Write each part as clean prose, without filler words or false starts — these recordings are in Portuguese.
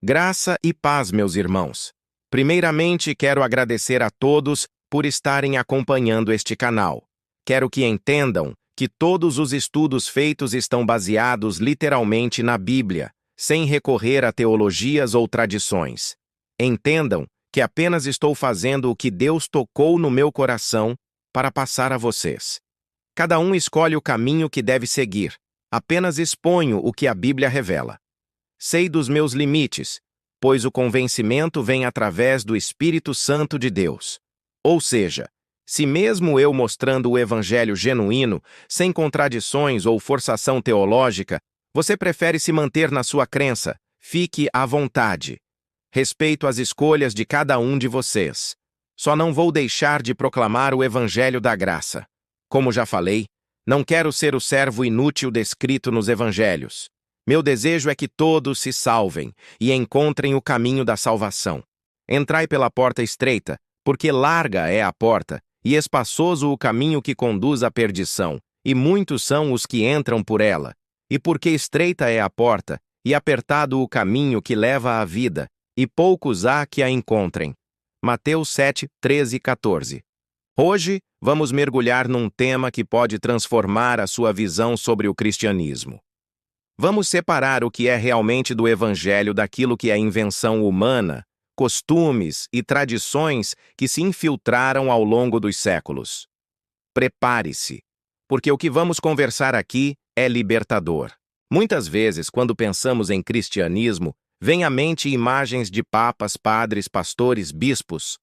Graça e paz, meus irmãos. Primeiramente, quero agradecer a todos por estarem acompanhando este canal. Quero que entendam que todos os estudos feitos estão baseados literalmente na Bíblia, sem recorrer a teologias ou tradições. Entendam que apenas estou fazendo o que Deus tocou no meu coração para passar a vocês. Cada um escolhe o caminho que deve seguir. Apenas exponho o que a Bíblia revela. Sei dos meus limites, pois o convencimento vem através do Espírito Santo de Deus. Ou seja, se mesmo eu mostrando o Evangelho genuíno, sem contradições ou forçação teológica, você prefere se manter na sua crença, fique à vontade. Respeito as escolhas de cada um de vocês. Só não vou deixar de proclamar o Evangelho da graça. Como já falei, não quero ser o servo inútil descrito nos Evangelhos. Meu desejo é que todos se salvem e encontrem o caminho da salvação. Entrai pela porta estreita, porque larga é a porta, e espaçoso o caminho que conduz à perdição, e muitos são os que entram por ela. E porque estreita é a porta, e apertado o caminho que leva à vida, e poucos há que a encontrem. Mateus 7, 13 e 14. Hoje, vamos mergulhar num tema que pode transformar a sua visão sobre o cristianismo. Vamos separar o que é realmente do Evangelho daquilo que é invenção humana, costumes e tradições que se infiltraram ao longo dos séculos. Prepare-se, porque o que vamos conversar aqui é libertador. Muitas vezes, quando pensamos em cristianismo, vem à mente imagens de papas, padres, pastores, bispos.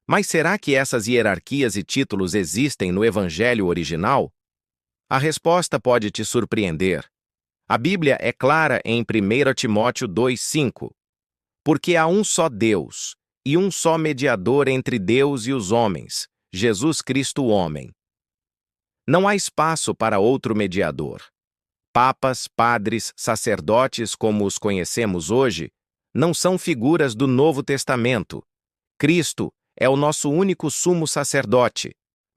Mas será que essas hierarquias e títulos existem no Evangelho original? A resposta pode te surpreender. A Bíblia é clara em 1 Timóteo 2,5. Porque há um só Deus, e um só mediador entre Deus e os homens, Jesus Cristo homem. Não há espaço para outro mediador. Papas, padres, sacerdotes como os conhecemos hoje, não são figuras do Novo Testamento. Cristo é o nosso único sumo sacerdote,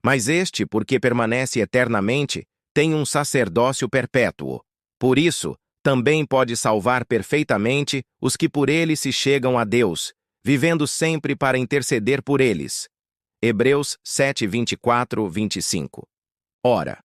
mas este, porque permanece eternamente, tem um sacerdócio perpétuo. Por isso, também pode salvar perfeitamente os que por ele se chegam a Deus, vivendo sempre para interceder por eles. Hebreus 7, 24, 25. Ora,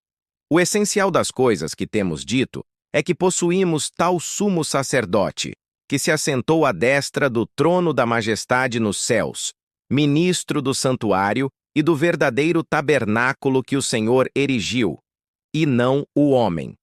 o essencial das coisas que temos dito é que possuímos tal sumo sacerdote, que se assentou à destra do trono da majestade nos céus, ministro do santuário e do verdadeiro tabernáculo que o Senhor erigiu, e não o homem.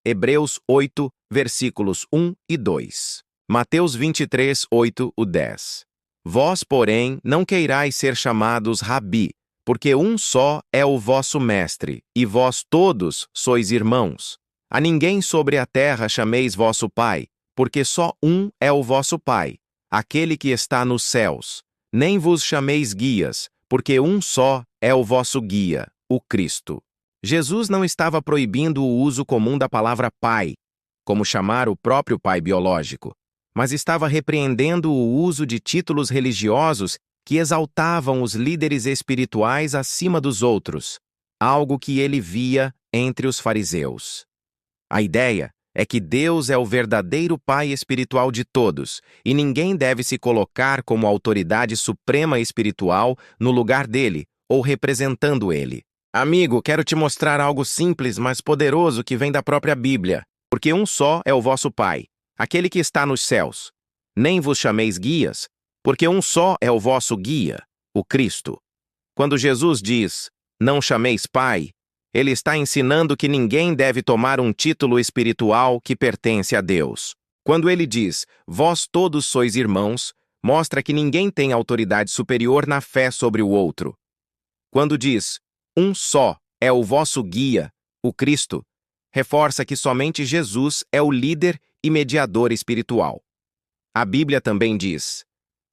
Hebreus 8, versículos 1 e 2. Mateus 23, 8 e 10. Vós, porém, não queirais ser chamados rabi, porque um só é o vosso mestre, e vós todos sois irmãos. A ninguém sobre a terra chameis vosso pai, porque só um é o vosso pai, aquele que está nos céus. Nem vos chameis guias, porque um só é o vosso guia, o Cristo. Jesus não estava proibindo o uso comum da palavra pai, como chamar o próprio pai biológico, mas estava repreendendo o uso de títulos religiosos que exaltavam os líderes espirituais acima dos outros, algo que ele via entre os fariseus. A ideia é que Deus é o verdadeiro pai espiritual de todos, e ninguém deve se colocar como autoridade suprema espiritual no lugar dele ou representando ele. Amigo, quero te mostrar algo simples, mas poderoso que vem da própria Bíblia. Porque um só é o vosso Pai, aquele que está nos céus. Nem vos chameis guias, porque um só é o vosso guia, o Cristo. Quando Jesus diz, não chameis Pai, ele está ensinando que ninguém deve tomar um título espiritual que pertence a Deus. Quando ele diz, vós todos sois irmãos, mostra que ninguém tem autoridade superior na fé sobre o outro. Quando diz, um só é o vosso guia, o Cristo, reforça que somente Jesus é o líder e mediador espiritual. A Bíblia também diz: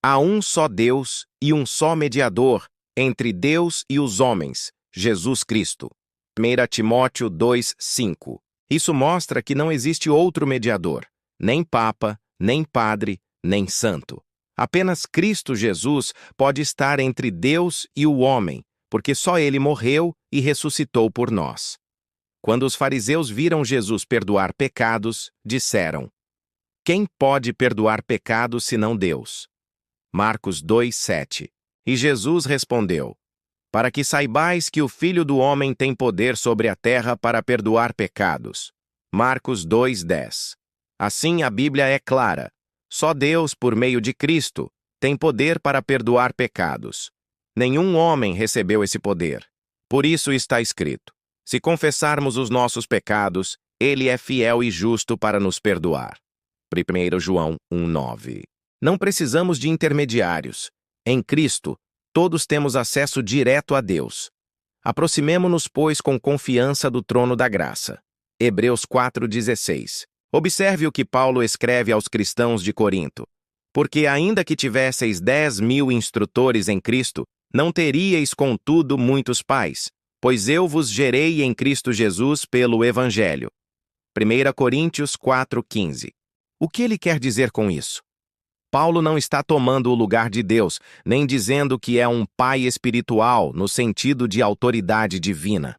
há um só Deus e um só mediador entre Deus e os homens, Jesus Cristo. 1 Timóteo 2, 5. Isso mostra que não existe outro mediador, nem papa, nem padre, nem santo. Apenas Cristo Jesus pode estar entre Deus e o homem, porque só ele morreu e ressuscitou por nós. Quando os fariseus viram Jesus perdoar pecados, disseram: Quem pode perdoar pecados senão Deus? Marcos 2:7. E Jesus respondeu: Para que saibais que o Filho do Homem tem poder sobre a terra para perdoar pecados. Marcos 2:10. Assim a Bíblia é clara. Só Deus, por meio de Cristo, tem poder para perdoar pecados. Nenhum homem recebeu esse poder. Por isso está escrito: se confessarmos os nossos pecados, Ele é fiel e justo para nos perdoar. 1 João 1:9. Não precisamos de intermediários. Em Cristo, todos temos acesso direto a Deus. Aproximemo-nos, pois, com confiança do trono da graça. Hebreus 4:16. Observe o que Paulo escreve aos cristãos de Corinto. Porque ainda que tivesseis 10.000 instrutores em Cristo, não teríeis, contudo, muitos pais, pois eu vos gerei em Cristo Jesus pelo Evangelho. 1 Coríntios 4:15. O que ele quer dizer com isso? Paulo não está tomando o lugar de Deus, nem dizendo que é um pai espiritual no sentido de autoridade divina.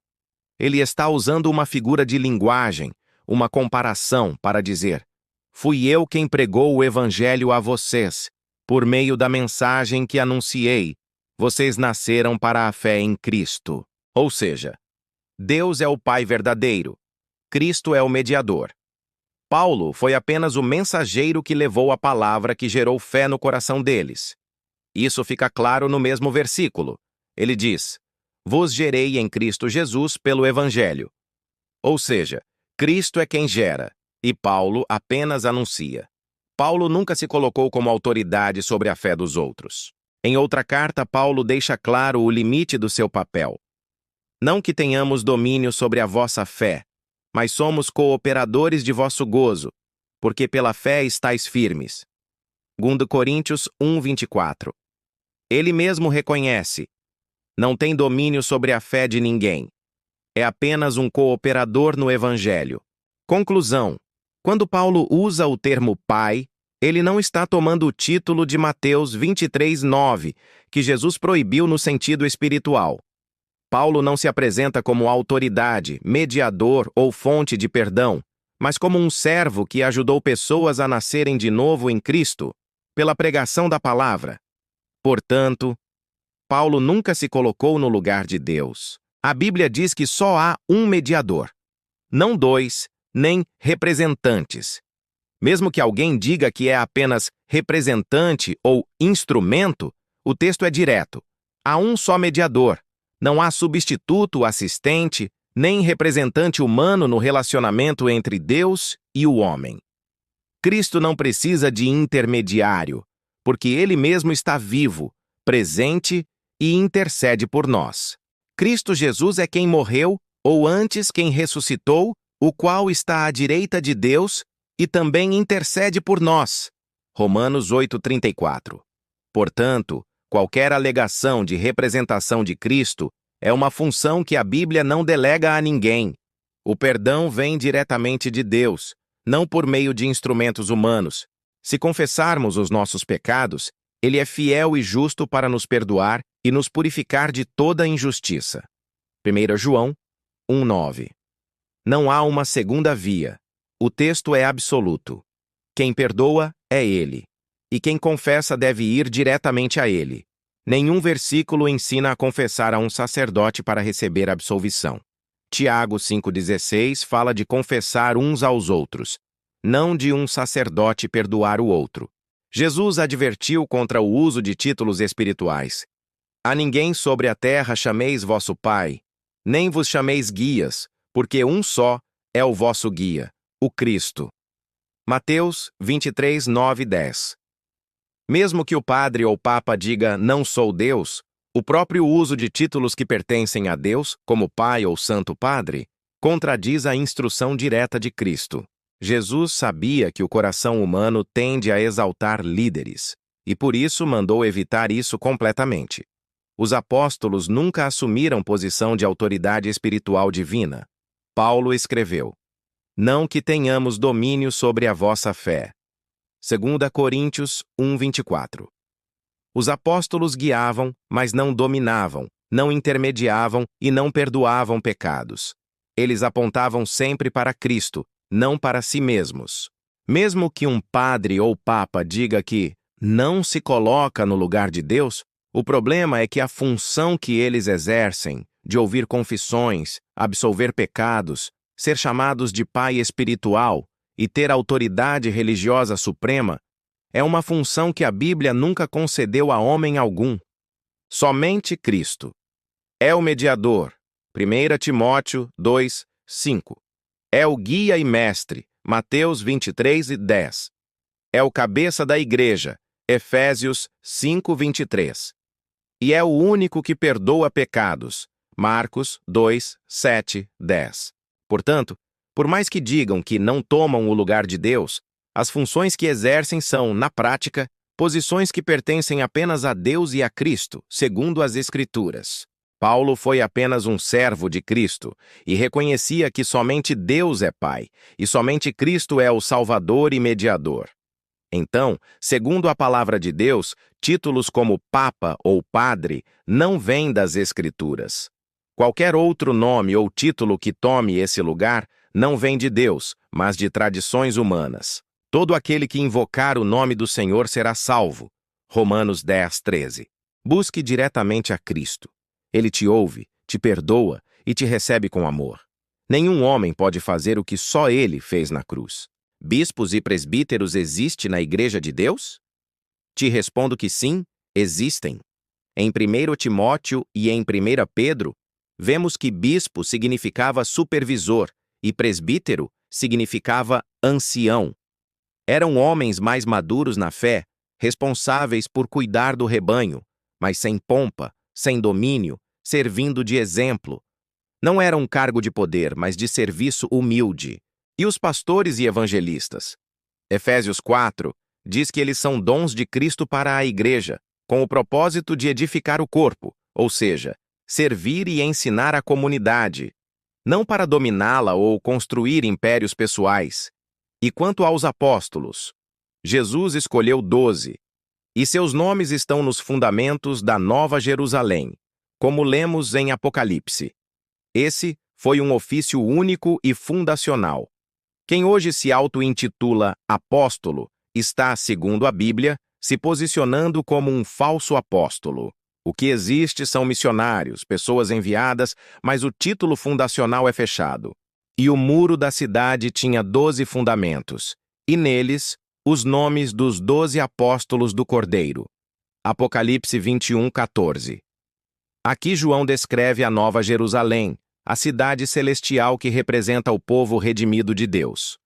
Ele está usando uma figura de linguagem, uma comparação para dizer: fui eu quem pregou o Evangelho a vocês. Por meio da mensagem que anunciei, vocês nasceram para a fé em Cristo. Ou seja, Deus é o Pai verdadeiro. Cristo é o mediador. Paulo foi apenas o mensageiro que levou a palavra que gerou fé no coração deles. Isso fica claro no mesmo versículo. Ele diz: vos gerei em Cristo Jesus pelo Evangelho. Ou seja, Cristo é quem gera, e Paulo apenas anuncia. Paulo nunca se colocou como autoridade sobre a fé dos outros. Em outra carta, Paulo deixa claro o limite do seu papel. Não que tenhamos domínio sobre a vossa fé, mas somos cooperadores de vosso gozo, porque pela fé estáis firmes. 2 Coríntios 1:24. Ele mesmo reconhece: não tem domínio sobre a fé de ninguém. É apenas um cooperador no Evangelho. Conclusão: quando Paulo usa o termo pai, ele não está tomando o título de Mateus 23:9, que Jesus proibiu no sentido espiritual. Paulo não se apresenta como autoridade, mediador ou fonte de perdão, mas como um servo que ajudou pessoas a nascerem de novo em Cristo, pela pregação da palavra. Portanto, Paulo nunca se colocou no lugar de Deus. A Bíblia diz que só há um mediador, não dois, nem representantes. Mesmo que alguém diga que é apenas representante ou instrumento, o texto é direto. Há um só mediador. Não há substituto, assistente, nem representante humano no relacionamento entre Deus e o homem. Cristo não precisa de intermediário, porque Ele mesmo está vivo, presente e intercede por nós. Cristo Jesus é quem morreu, ou antes quem ressuscitou, o qual está à direita de Deus e também intercede por nós. Romanos 8:34. Portanto, qualquer alegação de representação de Cristo é uma função que a Bíblia não delega a ninguém. O perdão vem diretamente de Deus, não por meio de instrumentos humanos. Se confessarmos os nossos pecados, Ele é fiel e justo para nos perdoar e nos purificar de toda injustiça. 1 João 1:9. Não há uma segunda via. O texto é absoluto. Quem perdoa é Ele, e quem confessa deve ir diretamente a Ele. Nenhum versículo ensina a confessar a um sacerdote para receber absolvição. Tiago 5,16 fala de confessar uns aos outros, não de um sacerdote perdoar o outro. Jesus advertiu contra o uso de títulos espirituais. A ninguém sobre a terra chameis vosso Pai, nem vos chameis guias, porque um só é o vosso guia, o Cristo. Mateus 23, 9 e 10. Mesmo que o padre ou papa diga não sou Deus, o próprio uso de títulos que pertencem a Deus, como Pai ou Santo Padre, contradiz a instrução direta de Cristo. Jesus sabia que o coração humano tende a exaltar líderes, e por isso mandou evitar isso completamente. Os apóstolos nunca assumiram posição de autoridade espiritual divina. Paulo escreveu: não que tenhamos domínio sobre a vossa fé. 2 Coríntios 1:24. Os apóstolos guiavam, mas não dominavam, não intermediavam e não perdoavam pecados. Eles apontavam sempre para Cristo, não para si mesmos. Mesmo que um padre ou papa diga que não se coloca no lugar de Deus, o problema é que a função que eles exercem, de ouvir confissões, absolver pecados, ser chamados de pai espiritual e ter autoridade religiosa suprema, é uma função que a Bíblia nunca concedeu a homem algum. Somente Cristo é o mediador. 1 Timóteo 2, 5. É o guia e mestre. Mateus 23:10. É o cabeça da igreja. Efésios 5:23. E é o único que perdoa pecados. Marcos 2, 7, 10. Portanto, por mais que digam que não tomam o lugar de Deus, as funções que exercem são, na prática, posições que pertencem apenas a Deus e a Cristo, segundo as Escrituras. Paulo foi apenas um servo de Cristo e reconhecia que somente Deus é Pai e somente Cristo é o Salvador e Mediador. Então, segundo a palavra de Deus, títulos como Papa ou Padre não vêm das Escrituras. Qualquer outro nome ou título que tome esse lugar não vem de Deus, mas de tradições humanas. Todo aquele que invocar o nome do Senhor será salvo. Romanos 10, 13. Busque diretamente a Cristo. Ele te ouve, te perdoa e te recebe com amor. Nenhum homem pode fazer o que só ele fez na cruz. Bispos e presbíteros existem na Igreja de Deus? Te respondo que sim, existem. Em 1 Timóteo e em 1 Pedro, vemos que bispo significava supervisor e presbítero significava ancião. Eram homens mais maduros na fé, responsáveis por cuidar do rebanho, mas sem pompa, sem domínio, servindo de exemplo. Não era um cargo de poder, mas de serviço humilde. E os pastores e evangelistas? Efésios 4 diz que eles são dons de Cristo para a igreja, com o propósito de edificar o corpo, ou seja, servir e ensinar a comunidade, não para dominá-la ou construir impérios pessoais. E quanto aos apóstolos, Jesus escolheu 12, e seus nomes estão nos fundamentos da Nova Jerusalém, como lemos em Apocalipse. Esse foi um ofício único e fundacional. Quem hoje se auto-intitula apóstolo está, segundo a Bíblia, se posicionando como um falso apóstolo. O que existe são missionários, pessoas enviadas, mas o título fundacional é fechado. E o muro da cidade tinha 12 fundamentos, e neles os nomes dos 12 apóstolos do Cordeiro. Apocalipse 21, 14. Aqui João descreve a Nova Jerusalém, a cidade celestial que representa o povo redimido de Deus.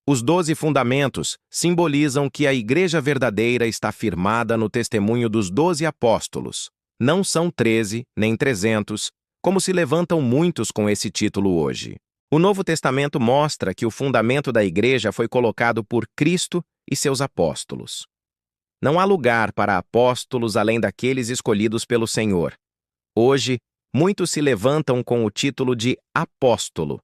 Os 12 fundamentos simbolizam que a igreja verdadeira está firmada no testemunho dos 12 apóstolos. Não são 13, nem 300, como se levantam muitos com esse título hoje. O Novo Testamento mostra que o fundamento da igreja foi colocado por Cristo e seus apóstolos. Não há lugar para apóstolos além daqueles escolhidos pelo Senhor. Hoje, muitos se levantam com o título de apóstolo,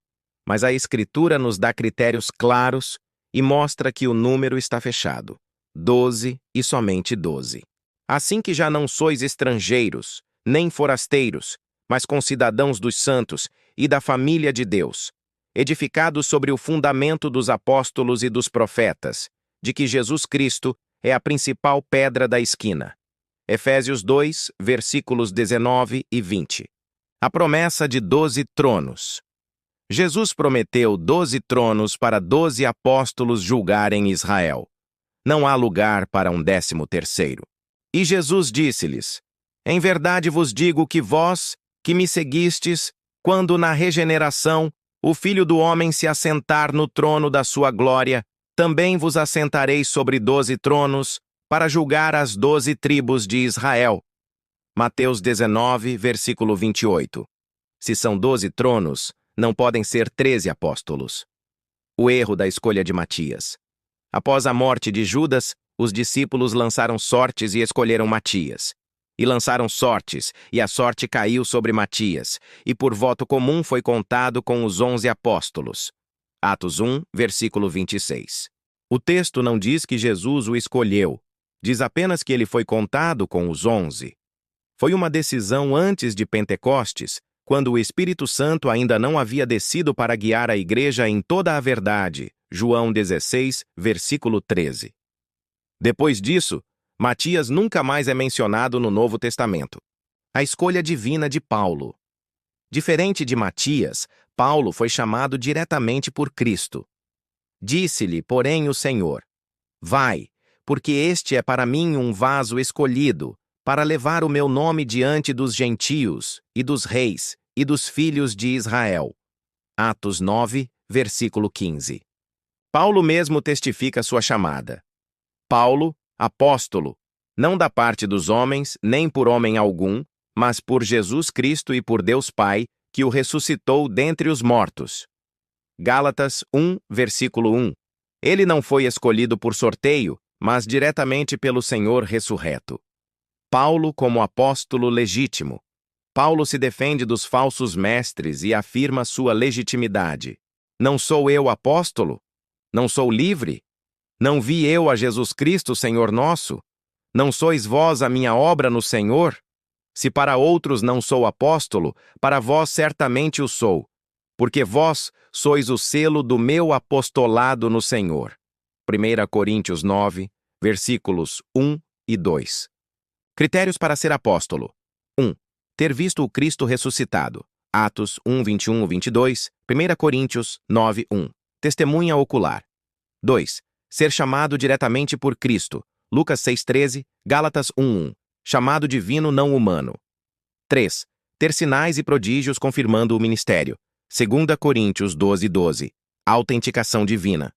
mas a Escritura nos dá critérios claros e mostra que o número está fechado. 12 e somente 12. Assim que já não sois estrangeiros, nem forasteiros, mas concidadãos dos santos e da família de Deus, edificados sobre o fundamento dos apóstolos e dos profetas, de que Jesus Cristo é a principal pedra da esquina. Efésios 2, versículos 19 e 20. A promessa de 12 tronos. Jesus prometeu 12 tronos para 12 apóstolos julgarem Israel. Não há lugar para um 13º. E Jesus disse-lhes: Em verdade vos digo que vós, que me seguistes, quando na regeneração o Filho do Homem se assentar no trono da sua glória, também vos assentareis sobre 12 tronos, para julgar as 12 tribos de Israel. Mateus 19, versículo 28. Se são 12 tronos, não podem ser 13 apóstolos. O erro da escolha de Matias. Após a morte de Judas, os discípulos lançaram sortes e escolheram Matias. E lançaram sortes, e a sorte caiu sobre Matias, e por voto comum foi contado com os 11 apóstolos. Atos 1, versículo 26. O texto não diz que Jesus o escolheu, diz apenas que ele foi contado com os 11. Foi uma decisão antes de Pentecostes, quando o Espírito Santo ainda não havia descido para guiar a igreja em toda a verdade. João 16, versículo 13. Depois disso, Matias nunca mais é mencionado no Novo Testamento. A escolha divina de Paulo. Diferente de Matias, Paulo foi chamado diretamente por Cristo. Disse-lhe, porém, o Senhor: Vai, porque este é para mim um vaso escolhido, para levar o meu nome diante dos gentios, e dos reis, e dos filhos de Israel. Atos 9, versículo 15. Paulo mesmo testifica sua chamada. Paulo, apóstolo, não da parte dos homens, nem por homem algum, mas por Jesus Cristo e por Deus Pai, que o ressuscitou dentre os mortos. Gálatas 1, versículo 1. Ele não foi escolhido por sorteio, mas diretamente pelo Senhor ressurreto. Paulo como apóstolo legítimo. Paulo se defende dos falsos mestres e afirma sua legitimidade. Não sou eu apóstolo? Não sou livre? Não vi eu a Jesus Cristo, Senhor nosso? Não sois vós a minha obra no Senhor? Se para outros não sou apóstolo, para vós certamente o sou, porque vós sois o selo do meu apostolado no Senhor. 1 Coríntios 9, versículos 1 e 2. Critérios para ser apóstolo. 1. Ter visto o Cristo ressuscitado. Atos 1, 21 e 22, 1 Coríntios 9, 1. Testemunha ocular. 2. Ser chamado diretamente por Cristo. Lucas 6,13, Gálatas 1,1. Chamado divino não humano. 3. Ter sinais e prodígios confirmando o ministério. 2 Coríntios 12,12. Autenticação divina.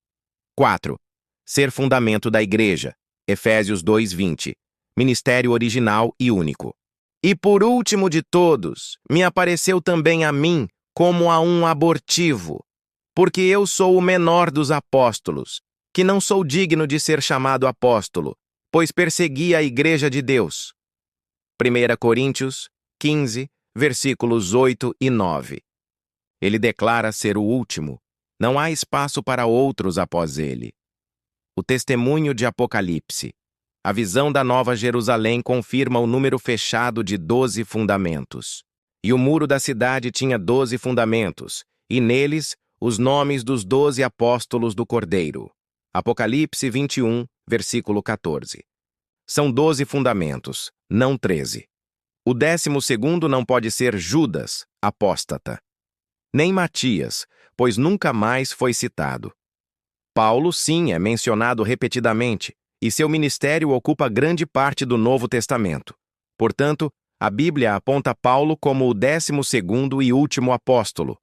4. Ser fundamento da igreja. Efésios 2,20. Ministério original e único. E por último de todos, me apareceu também a mim como a um abortivo, porque eu sou o menor dos apóstolos, que não sou digno de ser chamado apóstolo, pois persegui a igreja de Deus. 1 Coríntios 15, versículos 8 e 9. Ele declara ser o último. Não há espaço para outros após ele. O testemunho de Apocalipse. A visão da Nova Jerusalém confirma o número fechado de 12 fundamentos. E o muro da cidade tinha 12 fundamentos, e neles os nomes dos 12 apóstolos do Cordeiro. Apocalipse 21, versículo 14. São 12 fundamentos, não 13. O 12º não pode ser Judas, apóstata. Nem Matias, pois nunca mais foi citado. Paulo, sim, é mencionado repetidamente, e seu ministério ocupa grande parte do Novo Testamento. Portanto, a Bíblia aponta Paulo como o 12º e último apóstolo.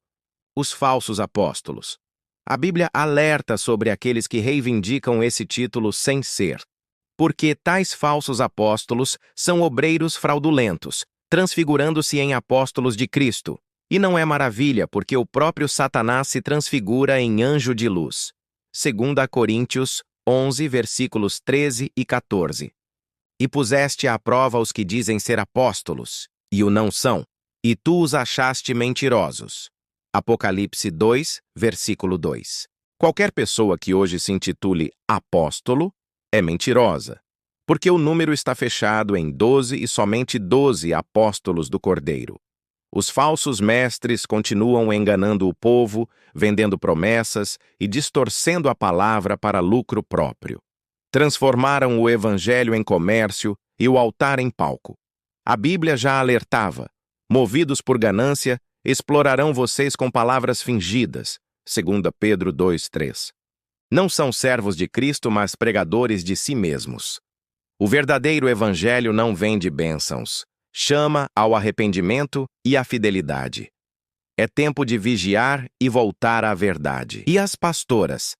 Os falsos apóstolos. A Bíblia alerta sobre aqueles que reivindicam esse título sem ser. Porque tais falsos apóstolos são obreiros fraudulentos, transfigurando-se em apóstolos de Cristo. E não é maravilha, porque o próprio Satanás se transfigura em anjo de luz. 2 Coríntios 11, versículos 13 e 14. E puseste à prova os que dizem ser apóstolos, e o não são, e tu os achaste mentirosos. Apocalipse 2, versículo 2. Qualquer pessoa que hoje se intitule apóstolo é mentirosa, porque o número está fechado em 12 e somente 12 apóstolos do Cordeiro. Os falsos mestres continuam enganando o povo, vendendo promessas e distorcendo a palavra para lucro próprio. Transformaram o evangelho em comércio e o altar em palco. A Bíblia já alertava: movidos por ganância, explorarão vocês com palavras fingidas. 2 Pedro 2,3. Não são servos de Cristo, mas pregadores de si mesmos. O verdadeiro evangelho não vende bênçãos. Chama ao arrependimento e à fidelidade. É tempo de vigiar e voltar à verdade. E as pastoras?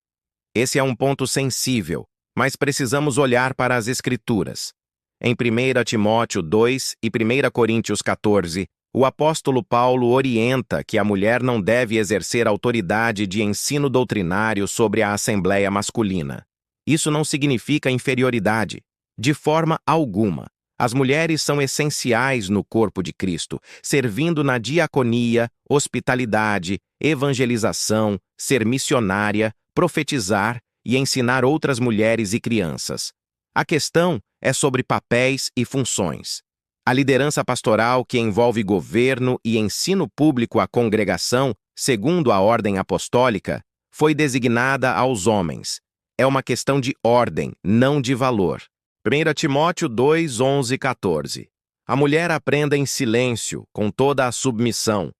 Esse é um ponto sensível, mas precisamos olhar para as Escrituras. Em 1 Timóteo 2 e 1 Coríntios 14, o apóstolo Paulo orienta que a mulher não deve exercer autoridade de ensino doutrinário sobre a assembleia masculina. Isso não significa inferioridade, de forma alguma. As mulheres são essenciais no corpo de Cristo, servindo na diaconia, hospitalidade, evangelização, ser missionária, profetizar e ensinar outras mulheres e crianças. A questão é sobre papéis e funções. A liderança pastoral, que envolve governo e ensino público à congregação, segundo a ordem apostólica, foi designada aos homens. É uma questão de ordem, não de valor. 1 Timóteo 2, 11 e 14. A mulher aprenda em silêncio, com toda a submissão.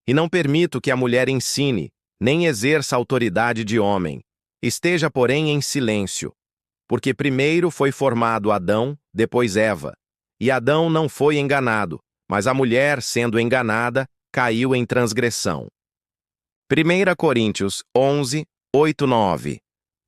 E não permito que a mulher ensine, nem exerça autoridade de homem. Esteja, porém, em silêncio. Porque primeiro foi formado Adão, depois Eva. E Adão não foi enganado, mas a mulher, sendo enganada, caiu em transgressão. 1 Coríntios 11, 8, 9.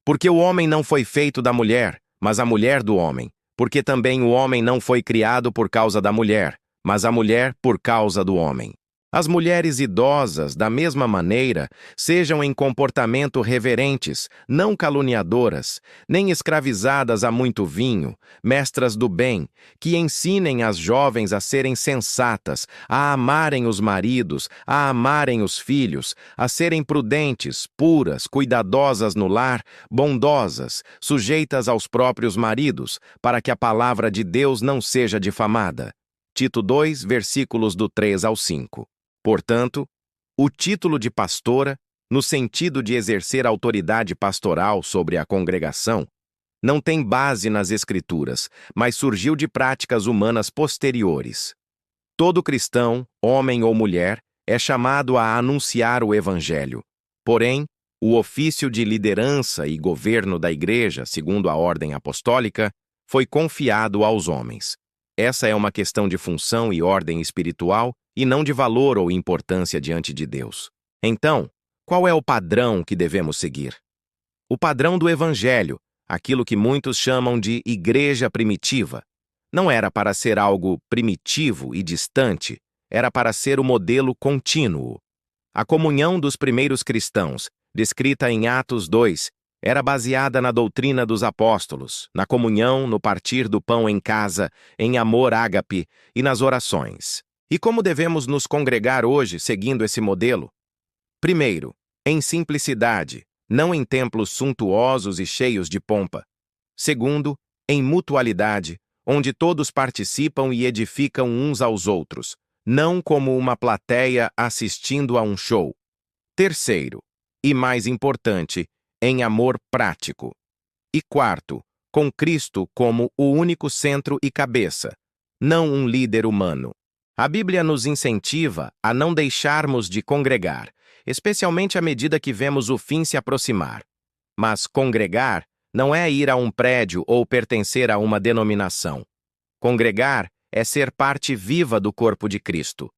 Porque o homem não foi feito da mulher, mas a mulher do homem. Porque também o homem não foi criado por causa da mulher, mas a mulher por causa do homem. As mulheres idosas, da mesma maneira, sejam em comportamento reverentes, não caluniadoras, nem escravizadas a muito vinho, mestras do bem, que ensinem as jovens a serem sensatas, a amarem os maridos, a amarem os filhos, a serem prudentes, puras, cuidadosas no lar, bondosas, sujeitas aos próprios maridos, para que a palavra de Deus não seja difamada. Tito 2, versículos do 3 ao 5. Portanto, o título de pastora, no sentido de exercer autoridade pastoral sobre a congregação, não tem base nas Escrituras, mas surgiu de práticas humanas posteriores. Todo cristão, homem ou mulher, é chamado a anunciar o Evangelho. Porém, o ofício de liderança e governo da Igreja, segundo a ordem apostólica, foi confiado aos homens. Essa é uma questão de função e ordem espiritual e não de valor ou importância diante de Deus. Então, qual é o padrão que devemos seguir? O padrão do Evangelho, aquilo que muitos chamam de igreja primitiva, não era para ser algo primitivo e distante, era para ser o modelo contínuo. A comunhão dos primeiros cristãos, descrita em Atos 2, era baseada na doutrina dos apóstolos, na comunhão, no partir do pão em casa, em amor ágape e nas orações. E como devemos nos congregar hoje seguindo esse modelo? Primeiro, em simplicidade, não em templos suntuosos e cheios de pompa. Segundo, em mutualidade, onde todos participam e edificam uns aos outros, não como uma plateia assistindo a um show. Terceiro, e mais importante, em amor prático. E quarto, com Cristo como o único centro e cabeça, não um líder humano. A Bíblia nos incentiva a não deixarmos de congregar, especialmente à medida que vemos o fim se aproximar. Mas congregar não é ir a um prédio ou pertencer a uma denominação. Congregar é ser parte viva do corpo de Cristo.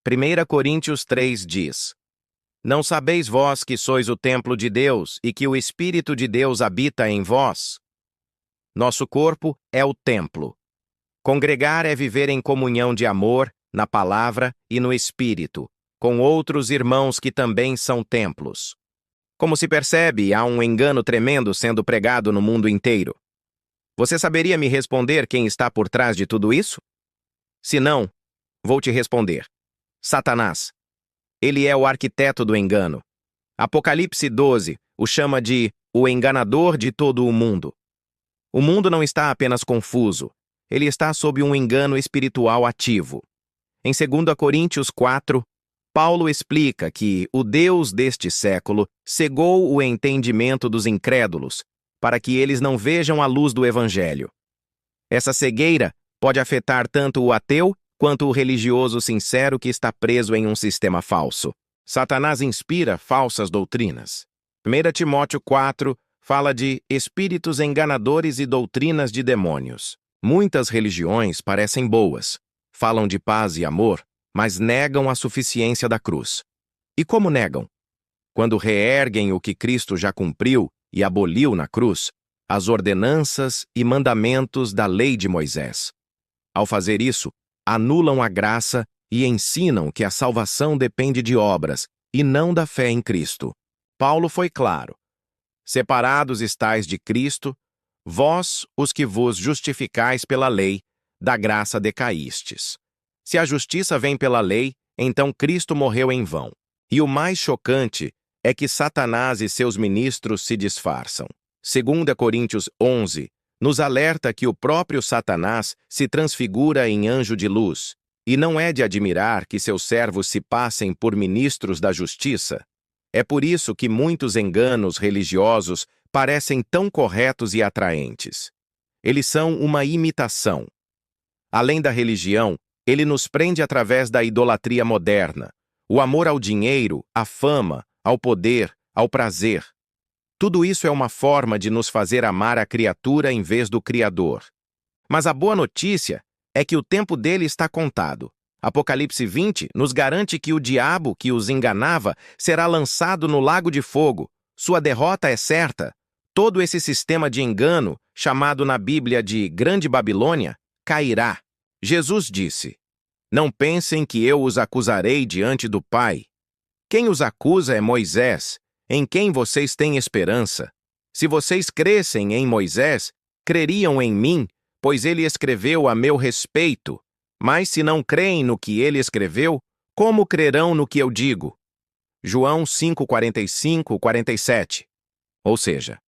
1 Coríntios 3 diz: Não sabeis vós que sois o templo de Deus e que o Espírito de Deus habita em vós? Nosso corpo é o templo. Congregar é viver em comunhão de amor, na palavra e no Espírito, com outros irmãos que também são templos. Como se percebe, há um engano tremendo sendo pregado no mundo inteiro. Você saberia me responder quem está por trás de tudo isso? Se não, vou te responder. Satanás. Ele é o arquiteto do engano. Apocalipse 12 o chama de o enganador de todo o mundo. O mundo não está apenas confuso, ele está sob um engano espiritual ativo. Em 2 Coríntios 4, Paulo explica que o Deus deste século cegou o entendimento dos incrédulos, para que eles não vejam a luz do Evangelho. Essa cegueira pode afetar tanto o ateu quanto o religioso sincero que está preso em um sistema falso. Satanás inspira falsas doutrinas. 1 Timóteo 4 fala de espíritos enganadores e doutrinas de demônios. Muitas religiões parecem boas, falam de paz e amor, mas negam a suficiência da cruz. E como negam? Quando reerguem o que Cristo já cumpriu e aboliu na cruz, as ordenanças e mandamentos da lei de Moisés. Ao fazer isso, anulam a graça e ensinam que a salvação depende de obras e não da fé em Cristo. Paulo foi claro: separados estais de Cristo, vós, os que vos justificais pela lei, da graça decaístes. Se a justiça vem pela lei, então Cristo morreu em vão. E o mais chocante é que Satanás e seus ministros se disfarçam. 2 Coríntios 11 nos alerta que o próprio Satanás se transfigura em anjo de luz, e não é de admirar que seus servos se passem por ministros da justiça. É por isso que muitos enganos religiosos parecem tão corretos e atraentes. Eles são uma imitação. Além da religião, ele nos prende através da idolatria moderna, o amor ao dinheiro, à fama, ao poder, ao prazer. Tudo isso é uma forma de nos fazer amar a criatura em vez do Criador. Mas a boa notícia é que o tempo dele está contado. Apocalipse 20 nos garante que o diabo que os enganava será lançado no lago de fogo. Sua derrota é certa. Todo esse sistema de engano, chamado na Bíblia de Grande Babilônia, cairá. Jesus disse: "Não pensem que eu os acusarei diante do Pai. Quem os acusa é Moisés, em quem vocês têm esperança. Se vocês crescem em Moisés, creriam em mim, pois ele escreveu a meu respeito. Mas se não creem no que ele escreveu, como crerão no que eu digo?" João 5:45, 47. Ou seja,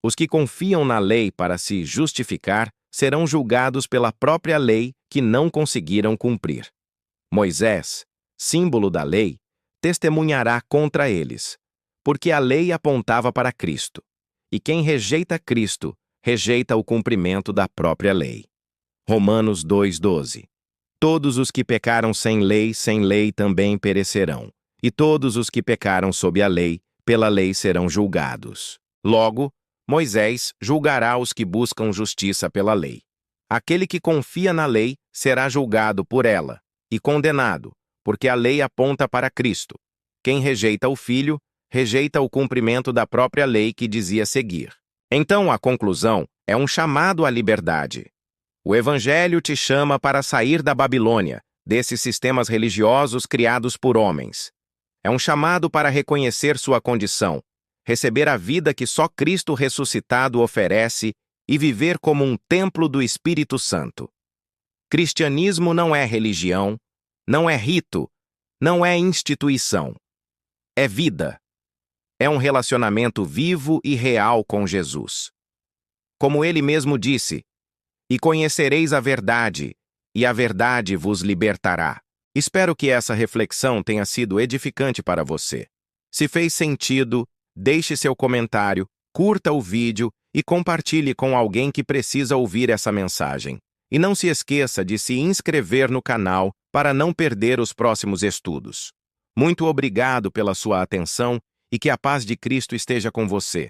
os que confiam na lei para se justificar serão julgados pela própria lei que não conseguiram cumprir. Moisés, símbolo da lei, testemunhará contra eles, porque a lei apontava para Cristo. E quem rejeita Cristo, rejeita o cumprimento da própria lei. Romanos 2:12. Todos os que pecaram sem lei também perecerão. E todos os que pecaram sob a lei, pela lei serão julgados. Logo, Moisés julgará os que buscam justiça pela lei. Aquele que confia na lei será julgado por ela e condenado, porque a lei aponta para Cristo. Quem rejeita o Filho, rejeita o cumprimento da própria lei que dizia seguir. Então, a conclusão é um chamado à liberdade. O Evangelho te chama para sair da Babilônia, desses sistemas religiosos criados por homens. É um chamado para reconhecer sua condição, receber a vida que só Cristo ressuscitado oferece e viver como um templo do Espírito Santo. Cristianismo não é religião, não é rito, não é instituição. É vida. É um relacionamento vivo e real com Jesus. Como ele mesmo disse: "E conhecereis a verdade, e a verdade vos libertará." Espero que essa reflexão tenha sido edificante para você. Se fez sentido, deixe seu comentário, curta o vídeo e compartilhe com alguém que precisa ouvir essa mensagem. E não se esqueça de se inscrever no canal para não perder os próximos estudos. Muito obrigado pela sua atenção e que a paz de Cristo esteja com você.